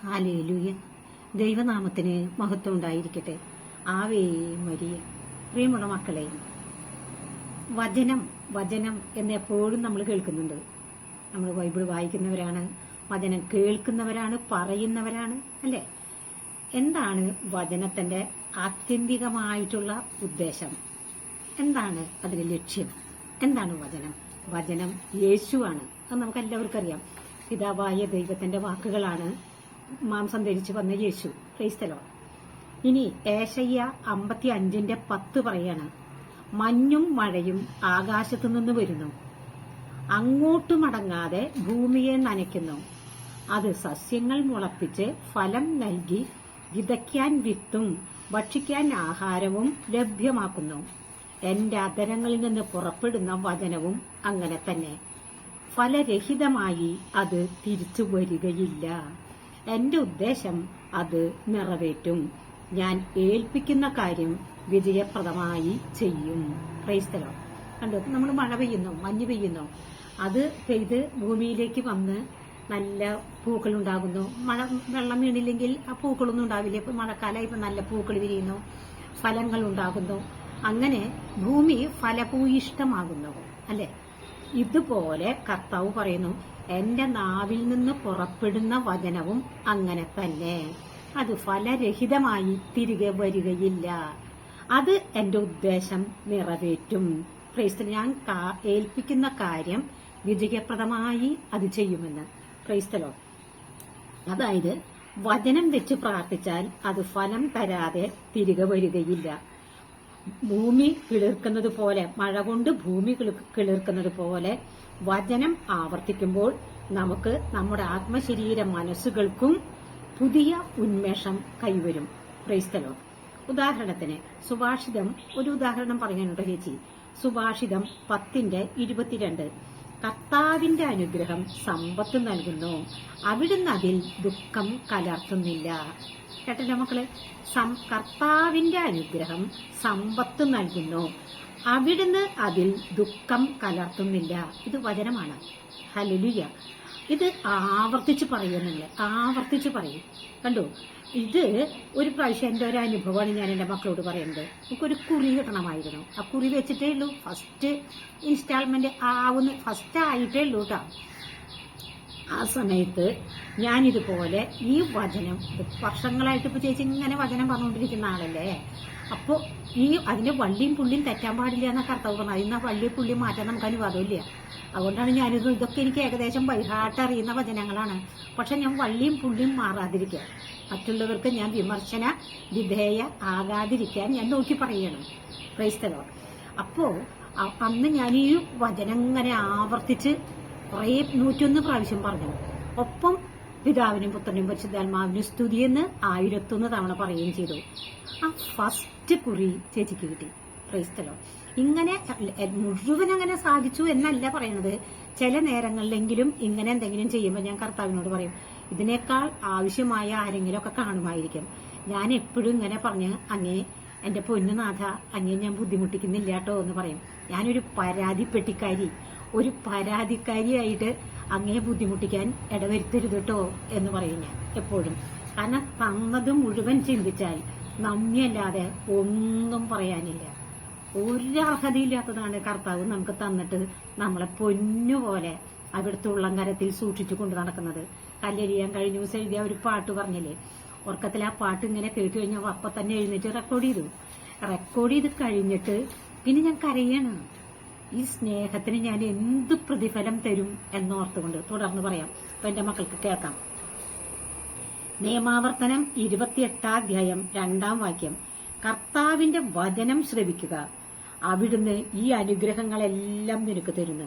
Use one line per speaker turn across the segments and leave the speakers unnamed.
Hallelujah. ദൈവനാമത്തിന് മഹത്വം ഉണ്ടായിരിക്കട്ടെ. Ave Maria. പ്രിയമുള്ള മക്കളെ, വചനം വചനം എന്നെപ്പോഴും നമ്മൾ കേൾക്കുന്നുണ്ട്. നമ്മൾ ബൈബിൾ വായിക്കുന്നവരാണ്, വചനം കേൾക്കുന്നവരാണ്, പറയുന്നവരാണ്, അല്ലേ? എന്താണ് വചനത്തിന്റെ ആത്യന്തികമായിട്ടുള്ള ഉദ്ദേശം? എന്താണ് അതിന്റെ ലക്ഷ്യം? എന്താണ് വചനം? വചനം യേശുവാണ്. അത് നമുക്ക് എല്ലാവർക്കും അറിയാം. പിതാവായ ദൈവത്തിന്റെ വാക്കുകളാണ് മാംസം ധരിച്ചു വന്ന യേശു. Praise the Lord. ഇനി ഏശയ്യ 55:10 പറയാണ്, മഞ്ഞും മഴയും ആകാശത്തു നിന്ന് വരുന്നു, അങ്ങോട്ട് മടങ്ങാതെ ഭൂമിയെ നനയ്ക്കുന്നു, അത് സസ്യങ്ങൾ മുളപ്പിച്ച് ഫലം നൽകി വിതയ്ക്കാൻ വിത്തും ഭക്ഷിക്കാൻ ആഹാരവും ലഭ്യമാക്കുന്നു. എന്റെ അധരങ്ങളിൽ നിന്ന് പുറപ്പെടുന്ന വചനവും അങ്ങനെ തന്നെ. ഫലരഹിതമായി അത് തിരിച്ചു വരികയില്ല. എന്റെ ഉദ്ദേശം അത് നിറവേറ്റും. ഞാൻ ഏൽപ്പിക്കുന്ന കാര്യം വിജയപ്രദമായി ചെയ്യും. Praise the Lord. കണ്ടോ, നമ്മൾ മഴ പെയ്യുന്നു, മഞ്ഞ് പെയ്യുന്നു, അത് പെയ്ത് ഭൂമിയിലേക്ക് വന്ന് നല്ല പൂക്കൾ ഉണ്ടാകുന്നു. വെള്ളം വീണില്ലെങ്കിൽ ആ പൂക്കളൊന്നും ഉണ്ടാവില്ല. ഇപ്പൊ മഴക്കാലം, ഇപ്പൊ നല്ല പൂക്കൾ വിരിയുന്നു, ഫലങ്ങൾ ഉണ്ടാകുന്നു. അങ്ങനെ ഭൂമി ഫലഭൂയിഷ്ടമാകുന്നു, അല്ലെ? ഇതുപോലെ കർത്താവ് പറയുന്നു, എന്റെ നാവിൽ നിന്ന് പുറപ്പെടുന്ന വചനവും അങ്ങനെ തന്നെ. അത് ഫലരഹിതമായി തിരികെ വരികയില്ല. അത് എന്റെ ഉദ്ദേശം നിറവേറ്റും. പ്രൈസ്. ഞാൻ ഏൽപ്പിക്കുന്ന കാര്യം വിജയപ്രദമായി അത് ചെയ്യുമെന്ന്. Praise the Lord. അതായത് വചനം വെച്ച് പ്രാർത്ഥിച്ചാൽ അത് ഫലം തരാതെ തിരികെ വരികയില്ല. ഭൂമി കിളിർക്കുന്നത് പോലെ, മഴ കൊണ്ട് ഭൂമി കിളിർക്കുന്നത് പോലെ വചനം ആവർത്തിക്കുമ്പോൾ നമുക്ക് നമ്മുടെ ആത്മശരീര മനസ്സുകൾക്കും പുതിയ ഉന്മേഷം കൈവരും. Praise the Lord. ഉദാഹരണത്തിന് സുഭാഷിതം, ഒരു ഉദാഹരണം പറയാനുണ്ട് ചേച്ചി. സുഭാഷിതം 10:22, കർത്താവിന്റെ അനുഗ്രഹം സമ്പത്ത് നൽകുന്നു, അവിടുന്ന് അതിൽ ദുഃഖം കലർത്തുന്നില്ല. കേട്ടല്ലോ മക്കളെ? കർത്താവിന്റെ അനുഗ്രഹം സമ്പത്ത് നൽകുന്നു, അവിടുന്ന് അതിൽ ദുഃഖം കലർത്തുന്നില്ല. ഇത് വചനമാണ്. ഹല്ലേലൂയ. ഇത് ആവർത്തിച്ച് പറയുന്നില്ല, ആവർത്തിച്ച് പറയും. കണ്ടു, ഇത് ഒരു പ്രാവശ്യം എന്റെ ഒരു അനുഭവമാണ് ഞാൻ എന്റെ മക്കളോട് പറയുന്നത്. നമുക്കൊരു കുറി കിട്ടണമായിരുന്നു. ആ കുറി വെച്ചിട്ടേ ഉള്ളൂ, ഫസ്റ്റ് ഇൻസ്റ്റാൾമെന്റ് ഫസ്റ്റ് ആയിട്ടേ ഉള്ളൂ കേട്ടോ. ആ സമയത്ത് ഞാനിതുപോലെ ഈ വചനം വർഷങ്ങളായിട്ട് ഇപ്പൊ ചേച്ചി ഇങ്ങനെ വചനം പറഞ്ഞുകൊണ്ടിരിക്കുന്ന ആളല്ലേ. അപ്പോ അതിന്റെ വള്ളിയും പുള്ളിയും തെറ്റാൻ പാടില്ല എന്ന കർത്താവ് പറഞ്ഞു. അതിന് വള്ളി പുള്ളി മാറ്റാൻ നമുക്ക് അനുവാദമില്ല. അതുകൊണ്ടാണ് ഇതൊക്കെ എനിക്ക് ഏകദേശം ബൈഹാർട്ട് അറിയുന്ന വചനങ്ങളാണ്. പക്ഷെ ഞാൻ വള്ളിയും പുള്ളിയും മാറാതിരിക്കുക, മറ്റുള്ളവർക്ക് ഞാൻ വിമർശന വിധേയ ആകാതിരിക്കാൻ ഞാൻ നോക്കി പറയണം. Praise the Lord. അപ്പോ അന്ന് ഞാൻ ഈ വചനം ഇങ്ങനെ ആവർത്തിച്ച് കുറെ 101 പ്രാവശ്യം പറഞ്ഞു. ഒപ്പം പിതാവിനും പുത്രനും പരിശുദ്ധാത്മാവിനും സ്തുതിയെന്ന് 1001 തവണ പറയുകയും ചെയ്തു. ആ ഫസ്റ്റ് കുറി ചേച്ചിക്ക് കിട്ടി. Praise the Lord. ഇങ്ങനെ മുഴുവൻ അങ്ങനെ സാധിച്ചു എന്നല്ല പറയണത്. ചില നേരങ്ങളിലെങ്കിലും ഇങ്ങനെ എന്തെങ്കിലും ചെയ്യുമ്പോൾ ഞാൻ കർത്താവിനോട് പറയും, ഇതിനേക്കാൾ ആവശ്യമായ ആരെങ്കിലും ഒക്കെ കാണുമായിരിക്കും. ഞാൻ എപ്പോഴും ഇങ്ങനെ പറഞ്ഞ്, അങ്ങേ എന്റെ പൊന്നുനാഥ, അങ്ങേ ഞാൻ ബുദ്ധിമുട്ടിക്കുന്നില്ല കേട്ടോ എന്ന് പറയും. ഞാനൊരു ഒരു പരാതിക്കാരിയായിട്ട് അങ്ങേ ബുദ്ധിമുട്ടിക്കാൻ ഇടവരുത്തരുത് കേട്ടോ എന്ന് പറയും ഞാൻ എപ്പോഴും. കാരണം തന്നത് മുഴുവൻ ചിന്തിച്ചാൽ നന്ദിയല്ലാതെ ഒന്നും പറയാനില്ല. ഒരു അർഹതയില്ലാത്തതാണ് കർത്താവ് നമുക്ക് തന്നിട്ട് നമ്മളെ പൊന്നുപോലെ അവിടുത്തെ ഉള്ളംകരത്തിൽ സൂക്ഷിച്ചു കൊണ്ട് നടക്കുന്നത്. കല്ലെരിയാൻ കഴിഞ്ഞ ദിവസം എഴുതിയ ഒരു പാട്ട് പറഞ്ഞില്ലേ, ഉറക്കത്തിൽ ആ പാട്ട് ഇങ്ങനെ കേട്ടു കഴിഞ്ഞാൽ അപ്പൊ തന്നെ എഴുന്നേറ്റ് റെക്കോർഡ് ചെയ്ത് കഴിഞ്ഞിട്ട് പിന്നെ ഞാൻ കരയാണ്. ഈ സ്നേഹത്തിന് ഞാൻ എന്ത് പ്രതിഫലം തരും എന്നോർത്തുകൊണ്ട് തുടർന്ന് പറയാം. അപ്പൊ എന്റെ മക്കൾക്ക് കേൾക്കാം. നിയമാവർത്തനം 28-ാം 2-ാം വാക്യം, കർത്താവിന്റെ വചനം ശ്രവിക്കുക, അവിടുന്ന് ഈ അനുഗ്രഹങ്ങളെല്ലാം നിനക്ക് തരുന്നു.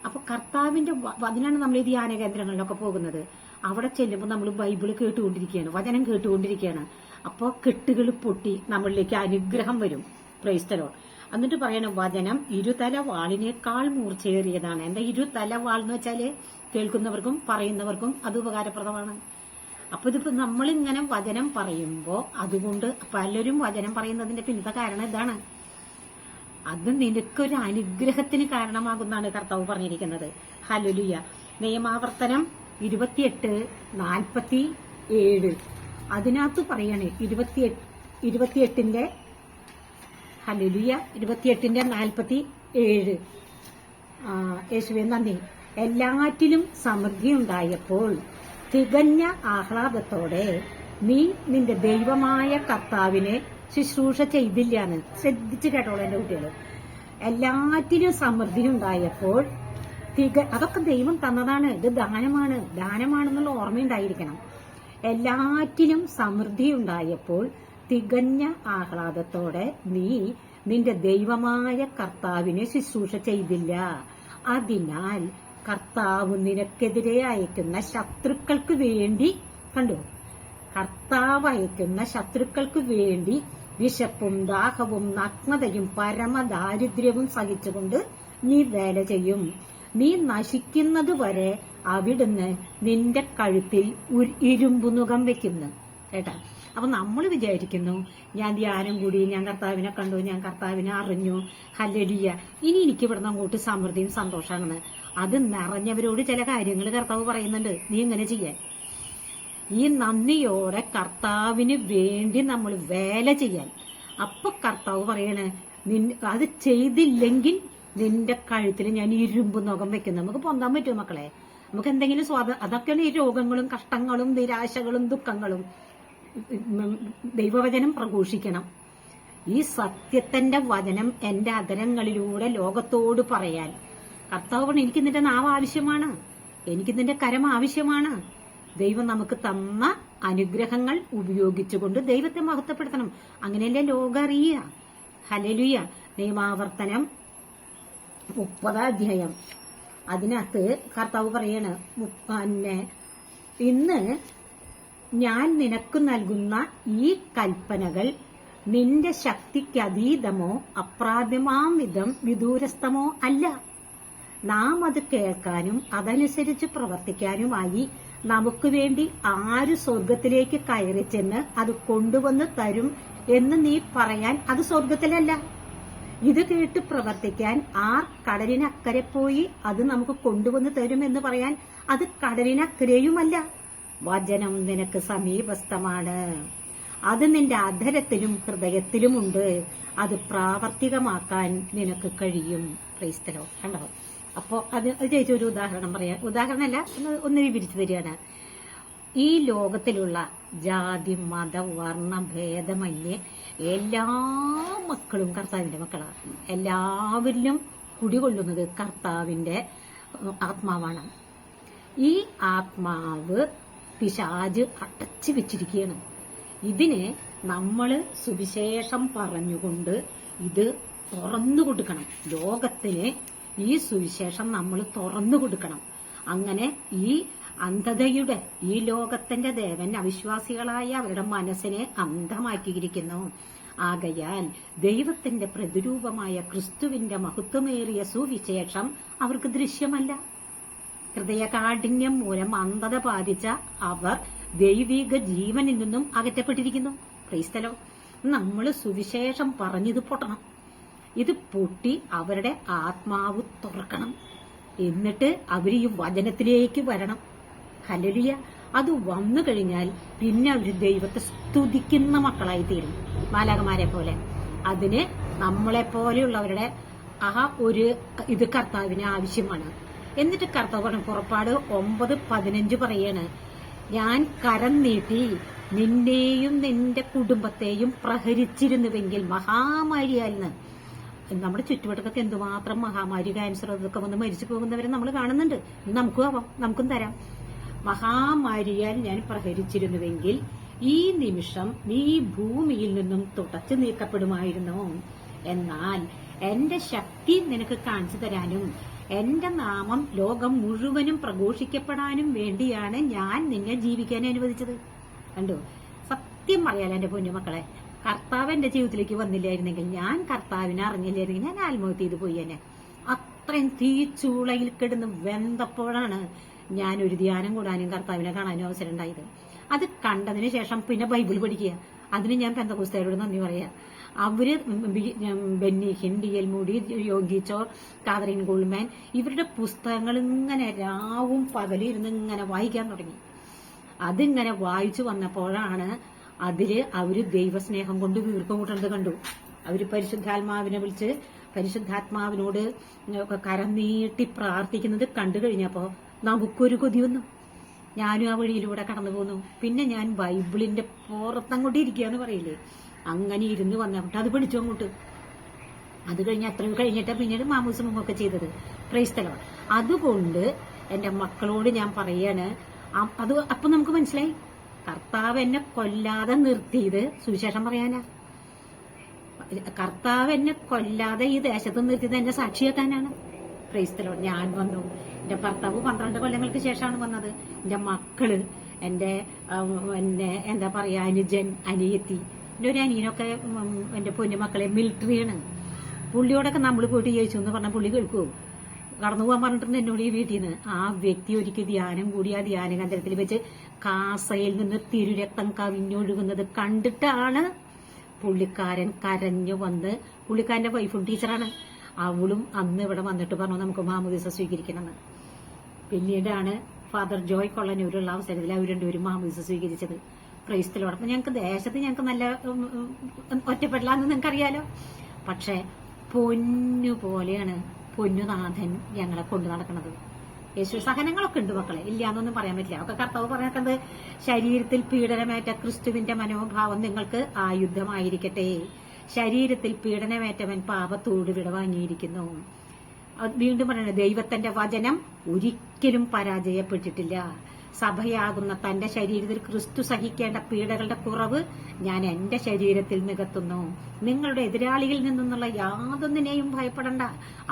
അപ്പൊ കർത്താവിന്റെ അതിനാണ് നമ്മൾ ഈ ധ്യാന കേന്ദ്രങ്ങളിലൊക്കെ പോകുന്നത്. അവിടെ ചെല്ലുമ്പോൾ നമ്മൾ ബൈബിള് കേട്ടുകൊണ്ടിരിക്കുകയാണ്, വചനം കേട്ടുകൊണ്ടിരിക്കുകയാണ്. അപ്പോൾ കെട്ടുകൾ പൊട്ടി നമ്മളിലേക്ക് അനുഗ്രഹം വരും. Praise the Lord. എന്നിട്ട് പറയണം, വചനം ഇരുതല വാളിനേക്കാൾ മൂർച്ചയേറിയതാണ്. എന്താ ഇരുതല വാൾ എന്ന് വെച്ചാല് കേൾക്കുന്നവർക്കും പറയുന്നവർക്കും അത് ഉപകാരപ്രദമാണ്. അപ്പൊ ഇതിപ്പോ നമ്മളിങ്ങനെ വചനം പറയുമ്പോ അതുകൊണ്ട് പലരും വചനം പറയുന്നതിന്റെ പിന്നത്തെ കാരണം ഇതാണ്. അത് നിനക്കൊരു അനുഗ്രഹത്തിന് കാരണമാകുന്നാണ് കർത്താവ് പറഞ്ഞിരിക്കുന്നത്. ഹല്ലേലൂയ. നിയമാവർത്തനം 28:40 7. അതിനകത്ത് പറയണേ 28 ഹല്ലേലൂയ 28:47. യേശുവേ നന്ദി. എല്ലാറ്റിലും സമൃദ്ധി ഉണ്ടായപ്പോൾ തികഞ്ഞ ആഹ്ലാദത്തോടെ നീ നിന്റെ ദൈവമായ കർത്താവിനെ ശുശ്രൂഷ ചെയ്തില്ലാന്ന്. ശ്രദ്ധിച്ചു കേട്ടോളൂ എന്റെ കുട്ടികൾ. എല്ലാറ്റിനും സമൃദ്ധി ഉണ്ടായപ്പോൾ അതൊക്കെ ദൈവം തന്നതാണ്. ഇത് ദാനമാണെന്നുള്ള ഓർമ്മയുണ്ടായിരിക്കണം. എല്ലാറ്റിനും സമൃദ്ധി ഉണ്ടായപ്പോൾ തികഞ്ഞ ആഹ്ലാദത്തോടെ നീ നിന്റെ ദൈവമായ കർത്താവിനെ ശുശ്രൂഷ ചെയ്തില്ല. അതിനാൽ കർത്താവ് നിനക്കെതിരെ അയക്കുന്ന ശത്രുക്കൾക്ക് വേണ്ടി കർത്താവ് അയക്കുന്ന ശത്രുക്കൾക്ക് വേണ്ടി വിശപ്പും ദാഹവും നഗ്നതയും പരമദാരിദ്ര്യവും സഹിച്ചുകൊണ്ട് നീ വേല ചെയ്യും. നീ നശിക്കുന്നതുവരെ അവിടുന്ന് നിന്റെ കഴുത്തിൽ ഇരുമ്പുനുകം വെക്കുന്നു. കേട്ടാ. അപ്പൊ നമ്മൾ വിചാരിക്കുന്നു, ഞാൻ ധ്യാനം കൂടി, ഞാൻ കർത്താവിനെ കണ്ടു, ഞാൻ കർത്താവിനെ അറിഞ്ഞു, ഹല്ലേലൂയ, ഇനി എനിക്ക് ഇവിടുന്ന് അങ്ങോട്ട് സമൃദ്ധിയും സന്തോഷമാണെന്ന്. അത് നിറഞ്ഞവരോട് ചില കാര്യങ്ങൾ കർത്താവ് പറയുന്നുണ്ട്, നീ ഇങ്ങനെ ചെയ്യാൻ. ഈ നന്ദിയോടെ കർത്താവിന് വേണ്ടി നമ്മൾ വേല ചെയ്യാൻ. അപ്പൊ കർത്താവ് പറയണേ, അത് ചെയ്തില്ലെങ്കിൽ നിന്റെ കഴുത്തിൽ ഞാൻ ഇരുമ്പ് നുകം വെക്കുന്നു. നമുക്ക് പൊന്താൻ പറ്റുമോ മക്കളെ? നമുക്ക് എന്തെങ്കിലും അതൊക്കെയാണ് ഈ രോഗങ്ങളും കഷ്ടങ്ങളും നിരാശകളും ദുഃഖങ്ങളും. ദൈവവചനം പ്രഘോഷിക്കണം. ഈ സത്യത്തിന്റെ വചനം എന്റെ അധരങ്ങളിലൂടെ ലോകത്തോട് പറയാൻ കർത്താവ് പറഞ്ഞു, എനിക്ക് നിന്റെ നാവ് ആവശ്യമാണ്, എനിക്ക് നിന്റെ കരം ആവശ്യമാണ്. ദൈവം നമുക്ക് തന്ന അനുഗ്രഹങ്ങൾ ഉപയോഗിച്ചുകൊണ്ട് ദൈവത്തെ മഹത്വപ്പെടുത്തണം. അങ്ങനെയല്ലേ ലോകം അറിയുക. ഹല്ലേലൂയ. നിയമാവർത്തനം 30 അതിനകത്ത് കർത്താവ് പറയാണ്, ഇന്ന് ഞാൻ നിനക്ക് നൽകുന്ന ഈ കൽപ്പനകൾ നിന്റെ ശക്തിക്കതീതമോ അപ്രാപ്യമാം വിധം വിദൂരസ്ഥമോ അല്ല. നാം അത് കേൾക്കാനും അതനുസരിച്ച് പ്രവർത്തിക്കാനുമായി നമുക്ക് വേണ്ടി ആര് സ്വർഗത്തിലേക്ക് കയറി ചെന്ന് അത് കൊണ്ടുവന്ന് തരും എന്ന് നീ പറയാൻ അത് സ്വർഗത്തിലല്ല. ഇത് കേട്ട് പ്രവർത്തിക്കാൻ ആർ കടലിനക്കരെ പോയി അത് നമുക്ക് കൊണ്ടുവന്ന് തരുമെന്ന് പറയാൻ അത് കടലിനക്കരെയുമല്ല. വചനം നിനക്ക് സമീപസ്ഥമാണ്, അത് നിന്റെ അധരത്തിലും ഹൃദയത്തിലുമുണ്ട്, അത് പ്രാവർത്തികമാക്കാൻ നിനക്ക് കഴിയും. ക്രൈസ്തലോ കണ്ടോ? അപ്പോ അത് ചേച്ചി ഉദാഹരണം പറയാം. ഉദാഹരണമല്ല, ഒന്ന് വിവരിച്ചു തരികയാണ്. ഈ ലോകത്തിലുള്ള ജാതി മത വർണ്ണ ഭേദമന്യേ എല്ലാ മക്കളും കർത്താവിന്റെ മക്കളാണ്. എല്ലാവരിലും കുടികൊള്ളുന്നത് കർത്താവിന്റെ ആത്മാവാണ്. ഈ ആത്മാവ് പിശാച് അടച്ചു വെച്ചിരിക്കുകയാണ്. ഇതിന് നമ്മള് സുവിശേഷം പറഞ്ഞുകൊണ്ട് ഇത് തുറന്നു കൊടുക്കണം. ലോകത്തിന് ഈ സുവിശേഷം നമ്മൾ തുറന്നു കൊടുക്കണം. അങ്ങനെ ഈ അന്ധതയുടെ ഈ ലോകത്തിന്റെ ദേവൻ അവിശ്വാസികളായ അവരുടെ മനസ്സിനെ അന്ധമാക്കിയിരിക്കുന്നു. ആകയാൽ ദൈവത്തിന്റെ പ്രതിരൂപമായ ക്രിസ്തുവിന്റെ മഹത്വമേറിയ സുവിശേഷം അവർക്ക് ദൃശ്യമല്ല. ഹൃദയകാഠിന്യം മൂലം അന്ധത ബാധിച്ച അവർ ദൈവിക ജീവനിൽ നിന്നും അകറ്റപ്പെട്ടിരിക്കുന്നു. ക്രൈസ്തലോ, നമ്മൾ സുവിശേഷം പറഞ്ഞത് പൊട്ടണം. ഇത് പൊട്ടി അവരുടെ ആത്മാവ് തുറക്കണം. എന്നിട്ട് അവർ ഈ വചനത്തിലേക്ക് വരണം. ഹല്ലേലൂയ. അത് വന്നു കഴിഞ്ഞാൽ പിന്നെ അവർ ദൈവത്തെ സ്തുതിക്കുന്ന മക്കളായി തീരും, മാലാഖമാരെ പോലെ. അതിന് നമ്മളെ പോലെയുള്ളവരുടെ ഒരു ഇത് കർത്താവിന് ആവശ്യമാണ്. എന്നിട്ട് കർത്താവ് പറഞ്ഞു, പുറപ്പാട് 9:15 പറയാണ്, ഞാൻ കരം നീട്ടി നിന്നെയും നിന്റെ കുടുംബത്തെയും പ്രഹരിച്ചിരുന്നുവെങ്കിൽ മഹാമാരിയായിരുന്നു. നമ്മുടെ ചുറ്റുവട്ടത്തൊക്കെ എന്തുമാത്രം മഹാമാരി, ക്യാൻസർ, അതൊക്കെ വന്ന് മരിച്ചു പോകുന്നവരെ നമ്മൾ കാണുന്നുണ്ട്. നമുക്കും ആവാം, നമുക്കും തരാം. മഹാമാരിയാൽ ഞാൻ പ്രഹരിച്ചിരുന്നുവെങ്കിൽ ഈ നിമിഷം നീ ഭൂമിയിൽ നിന്നും തുടച്ചു നീക്കപ്പെടുമായിരുന്നു. എന്നാൽ എന്റെ ശക്തി നിനക്ക് കാണിച്ചു തരാനും എന്റെ നാമം ലോകം മുഴുവനും പ്രഘോഷിക്കപ്പെടാനും വേണ്ടിയാണ് ഞാൻ നിന്നെ ജീവിക്കാൻ അനുവദിച്ചത്. കണ്ടു? സത്യം പറയാലോ എന്റെ പൊന്നുമക്കളെ, കർത്താവ് എന്റെ ജീവിതത്തിലേക്ക് വന്നില്ലായിരുന്നെങ്കിൽ, ഞാൻ കർത്താവിനെ അറിഞ്ഞില്ലായിരുന്നെങ്കിൽ ഞാൻ ആത്മഹത്യ ചെയ്ത് പോയി തന്നെ. അത്രയും തീച്ചൂളയിൽ കിടന്ന് വെന്തപ്പോഴാണ് ഞാൻ ഒരു ധ്യാനം കൂടാനും കർത്താവിനെ കാണാനും അവസരം ഉണ്ടായത്. അത് കണ്ടതിന് ശേഷം പിന്നെ ബൈബിൾ പഠിക്കുക. അതിന് ഞാൻ പെന്തക്കോസ്തുകാരോട് നന്ദി പറയാം. അവര് ബെന്നി ഹിൻ, D.L. മൂഡി, യോഗി ചോർ, കാതറിൻ ഗോൾമാൻ, ഇവരുടെ പുസ്തകങ്ങൾ ഇങ്ങനെ രാവും പകലും ഇരുന്ന് ഇങ്ങനെ വായിക്കാൻ തുടങ്ങി. അതിങ്ങനെ വായിച്ചു വന്നപ്പോഴാണ് അതില് അവര് ദൈവസ്നേഹം കൊണ്ട് വീർപ്പം കൂട്ടുന്നത് കണ്ടു. അവര് പരിശുദ്ധാത്മാവിനെ വിളിച്ച് പരിശുദ്ധാത്മാവിനോട് കരം നീട്ടി പ്രാർത്ഥിക്കുന്നത് കണ്ടു കഴിഞ്ഞപ്പോ നമുക്കൊരു കൊതി വന്നു. ഞാനും ആ വഴിയിലൂടെ കടന്നു പോന്നു. പിന്നെ ഞാൻ ബൈബിളിന്റെ പുറത്തങ്ങോട്ട് ഇരിക്കുകയെന്ന് പറയില്ലേ, അങ്ങനെ ഇരുന്ന് വന്നിട്ട് അത് പിടിച്ചു അങ്ങോട്ട്. അത് കഴിഞ്ഞ് അത്രയും കഴിഞ്ഞിട്ട് പിന്നീട് മാമൂസമൊക്കെ ചെയ്തത്. Praise the Lord. അതുകൊണ്ട് എന്റെ മക്കളോട് ഞാൻ പറയാണ്, അത് അപ്പൊ നമുക്ക് മനസ്സിലായി കർത്താവ് എന്നെ കൊല്ലാതെ നിർത്തിയത് സുവിശേഷം പറയാനാ. കർത്താവ് എന്നെ കൊല്ലാതെ ഈ ദേശത്ത് നിർത്തിയത് എന്നെ സാക്ഷിയാക്കാനാണ്. Praise the Lord. ഞാൻ വന്നു. എന്റെ ഭർത്താവ് 12 കൊല്ലങ്ങൾക്ക് ശേഷമാണ് വന്നത്. എന്റെ മക്കള്, എന്റെ എന്താ പറയാ, അനുജൻ, അനിയത്തി, എന്റെ ഒരു അനിയനൊക്കെ എന്റെ പൊന്നുമക്കളെ മിലിറ്ററിയാണ്. പുള്ളിയോടൊക്കെ നമ്മൾ പോയിട്ട് ചോദിച്ചു എന്ന് പറഞ്ഞാൽ പുള്ളി കേൾക്കുമോ? കടന്നു പോകാൻ പറഞ്ഞിട്ടുണ്ട് എന്നോട് ഈ വീട്ടിൽ നിന്ന്. ആ വ്യക്തി ഒരിക്കൽ ധ്യാനം കൂടി ആ ധ്യാന കേന്ദ്രത്തിൽ വെച്ച് കാസയിൽ നിന്ന് തിരുരക്തം കവിഞ്ഞൊഴുകുന്നത് കണ്ടിട്ടാണ് പുള്ളിക്കാരൻ കരഞ്ഞു വന്ന്. പുള്ളിക്കാരന്റെ വൈഫും ടീച്ചറാണ്. അവളും അന്ന് ഇവിടെ വന്നിട്ട് പറഞ്ഞു നമുക്ക് മാമോദീസ സ്വീകരിക്കണമെന്ന്. പിന്നീടാണ് ഫാദർ ജോയ് കൊള്ളനൂരുള്ള അവസരത്തിൽ അവർ രണ്ടുപേരും മാമോദീസ സ്വീകരിച്ചത്. Praise the Lord. അപ്പൊ ഞങ്ങൾക്ക് ദേശത്ത് ഞങ്ങൾക്ക് നല്ല ഒറ്റപ്പെടലാന്ന് നിങ്ങൾക്കറിയാലോ. പക്ഷെ പൊന്നു പോലെയാണ് പൊന്നുനാഥൻ ഞങ്ങളെ കൊണ്ടു നടക്കുന്നത്. യേശു സഹനങ്ങളൊക്കെ ഉണ്ട് മക്കളെ, ഇല്ലാന്നൊന്നും പറയാൻ പറ്റില്ല. ഒക്കെ കർത്താവ് പറയുന്നത് ശരീരത്തിൽ പീഡനമേറ്റ ക്രിസ്തുവിന്റെ മനോഭാവം നിങ്ങൾക്ക് ആയുധമായിരിക്കട്ടെ. ശരീരത്തിൽ പീഡനമേറ്റവൻ പാപത്തോട് വിടവാങ്ങിയിരിക്കുന്നു. വീണ്ടും പറയുന്നത് ദൈവത്തിന്റെ വചനം ഒരിക്കലും പരാജയപ്പെട്ടിട്ടില്ല. സഭയാകുന്ന തന്റെ ശരീരത്തിൽ ക്രിസ്തു സഹിക്കേണ്ട പീഡകളുടെ കുറവ് ഞാൻ എന്റെ ശരീരത്തിൽ നികത്തുന്നു. നിങ്ങളുടെ എതിരാളികളിൽ നിന്നുള്ള യാതൊന്നിനെയും ഭയപ്പെടണ്ട.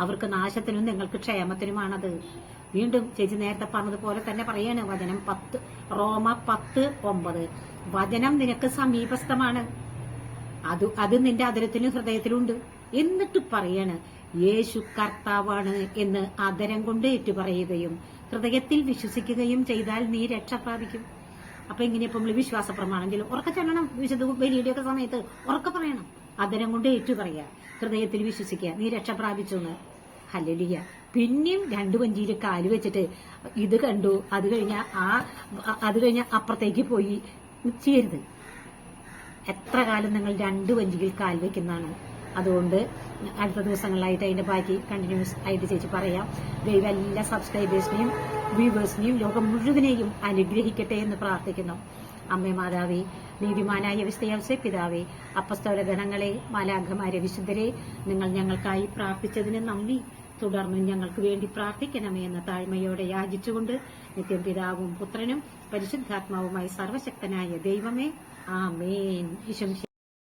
അവർക്ക് നാശത്തിനും നിങ്ങൾക്ക് ക്ഷേമത്തിനുമാണത്. വീണ്ടും ചേച്ചി നേരത്തെ പറഞ്ഞതുപോലെ തന്നെ പറയാണ് വചനം 10 റോമ 10:9. വചനം നിനക്ക് സമീപസ്ഥമാണ്, അത് നിന്റെ അതരത്തിലും ഹൃദയത്തിലുണ്ട്. എന്നിട്ട് പറയാണ് യേശു കർത്താവാണ് എന്ന് അതരം കൊണ്ട് ഏറ്റുപറയുകയും ഹൃദയത്തിൽ വിശ്വസിക്കുകയും ചെയ്താൽ നീ രക്ഷ പ്രാപിക്കും. അപ്പൊ എങ്ങനെയപ്പോ നമ്മള് വിശ്വാസ പ്രമാണം ഉറക്ക ചെല്ലണം. വിശുദ്ധ ബലിയുടെയൊക്കെ സമയത്ത് ഉറക്ക പറയണം. അതരം കൊണ്ട് ഏറ്റുപറയുക, ഹൃദയത്തിൽ വിശ്വസിക്കുക, നീ രക്ഷ പ്രാപിച്ചു എന്ന്. ഹല്ലേലൂയ. പിന്നെയും 2 വഞ്ചിയിൽ കാല് വെച്ചിട്ട് ഇത് കണ്ടു, അത് കഴിഞ്ഞ അപ്പുറത്തേക്ക് പോയി ചെയ്യരുത്. എത്ര കാലം നിങ്ങൾ 2 വഞ്ചിയിൽ കാൽ വെക്കുന്നതാണ്. അതുകൊണ്ട് അടുത്ത ദിവസങ്ങളിലായിട്ട് അതിന്റെ ബാക്കി കണ്ടിന്യൂസ് ആയിട്ട് ചേച്ചി പറയാം. ദൈവം എല്ലാ സബ്സ്ക്രൈബേഴ്സിനെയും വ്യൂവേഴ്സിനെയും ലോകം മുഴുവനെയും അനുഗ്രഹിക്കട്ടെ എന്ന് പ്രാർത്ഥിക്കുന്നു. അമ്മേ മാതാവേ, നീതിമാനായ വിസ്തയാവസേ പിതാവേ, അപ്പസ്തോല ഗണങ്ങളെ, മാലാഖമാരെ, വിശുദ്ധരെ, നിങ്ങൾ ഞങ്ങൾക്കായി പ്രാർത്ഥിച്ചതിന് നന്ദി. തുടർന്നും ഞങ്ങൾക്ക് വേണ്ടി പ്രാർത്ഥിക്കണമേ എന്ന താഴ്മയോടെ യാചിച്ചുകൊണ്ട് നിത്യം പിതാവും പുത്രനും പരിശുദ്ധാത്മാവുമായി സർവശക്തനായ ദൈവമേ, ആമേൻ.